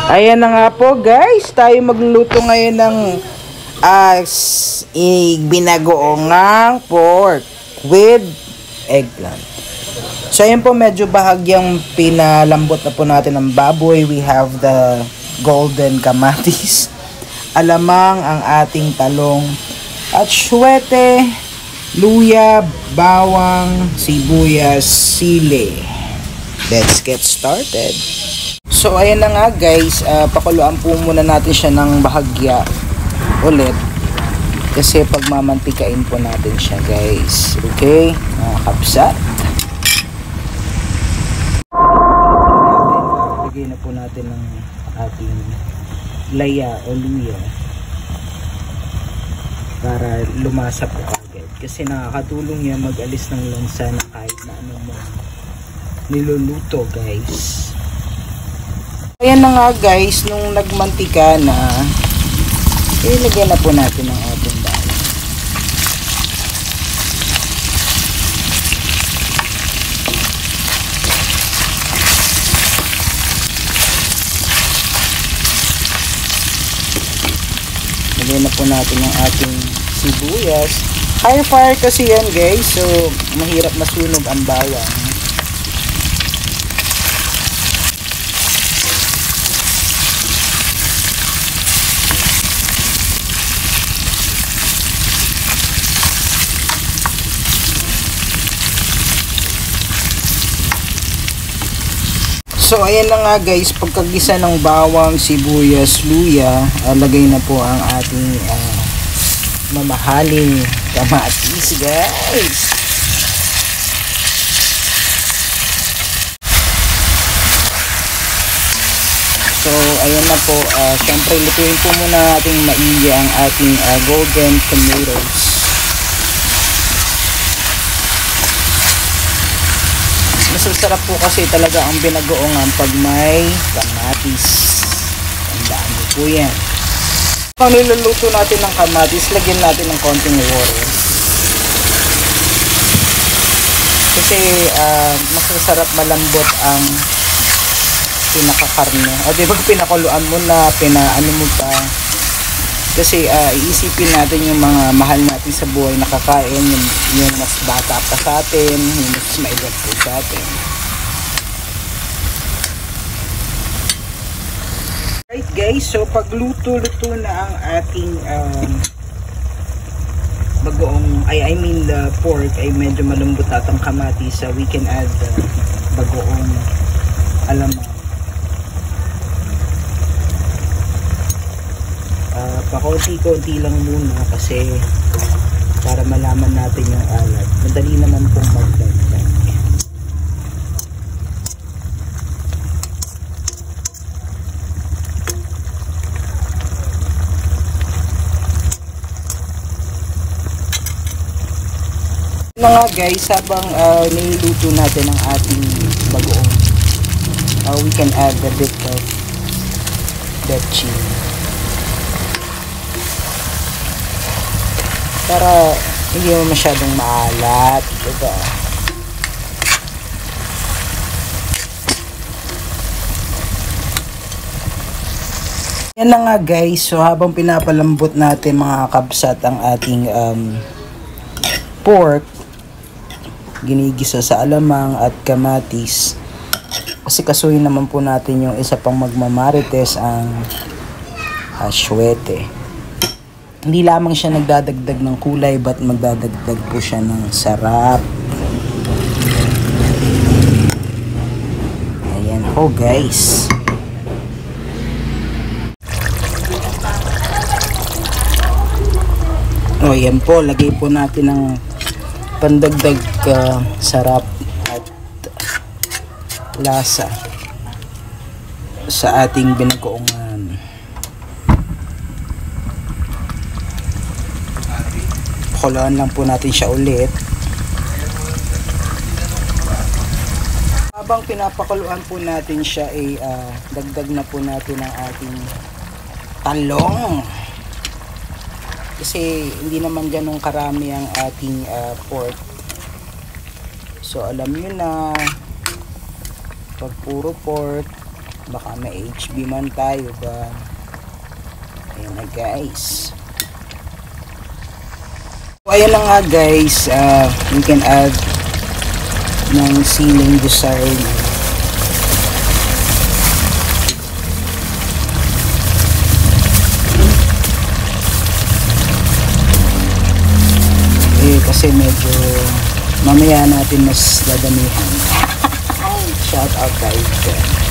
Ayan na nga po guys, tayo magluluto ngayon ng binagoongang pork with eggplant. So ayan po, medyo bahagyang pinalambot na po natin ng baboy. We have the golden kamatis, alamang ang ating talong, at syuete, luya, bawang, sibuyas, sili. Let's get started. So ayan na nga guys, pakuluan po muna natin siya ng bahagya ulit kasi pagmamantikain po natin siya guys. Okay, mga kapsat. Lagay na po natin ng ating laya o luya para lumasa po agad, kasi nakakatulong yan mag-alis ng lansa na kahit na anong niluluto guys. Ayan na nga guys, nung nagmantika na, ilagay na po natin ang ating bawang. Ilagay na po natin ang ating sibuyas. High fire kasi yan guys, so mahirap masunog ang bawang. So ayan na nga guys, pagkagisa ng bawang, sibuyas, luya, lagay na po ang ating mamahaling kamatis guys. So ayan na po, syempre lutuin po muna ating maigi ang ating golden tomatoes. Masasarap po kasi talaga ang binagoongan pag may kamatis. Tandaan niyo po yan. Pag niluluto natin ng kamatis, lagyan natin ng konting water. Kasi masasarap, malambot ang pinakakarne. O diba pinakuluan mo na, pinaano mo pa. Kasi iisipin natin yung mga mahal natin sa buhay na kakain, yung mas bata pa sa atin, yung mas maedad po sa atin. Right guys, so pag luto-luto na ang ating bagoong, the pork ay medyo malambot at ang kamatis, so we can add bagoong alamang. Pakunti-kunti lang muna kasi para malaman natin yung alat. Madali naman pong magdagdag. Na nga guys, habang niluluto natin ang ating bagoong, we can add a bit of betchin para hindi mo masyadong maalat, diba? Yan na nga guys, so habang pinapalambot natin mga kabsat ang ating pork, ginigisa sa alamang at kamatis, kasi kasuhin naman po natin yung isa pang magmamarites, ang syuete. Hindi lamang siya nagdadagdag ng kulay, but magdadagdag po siya ng sarap. Ayan po guys. O yan po, lagay po natin ng pandagdag sarap at lasa sa ating binagoongan. Pakuluan lang po natin siya ulit. Habang pinapakuluan po natin siya, ay dagdag na po natin ang ating talong. Kasi hindi naman ganun karami ang ating pork. So alam nyo na, pag puro pork, Baka may HB man tayo ba. Ayan na guys. So ayan na nga guys, we can add ng siling desired. Kasi medyo mamaya natin mas dadamihan. Shout out guys.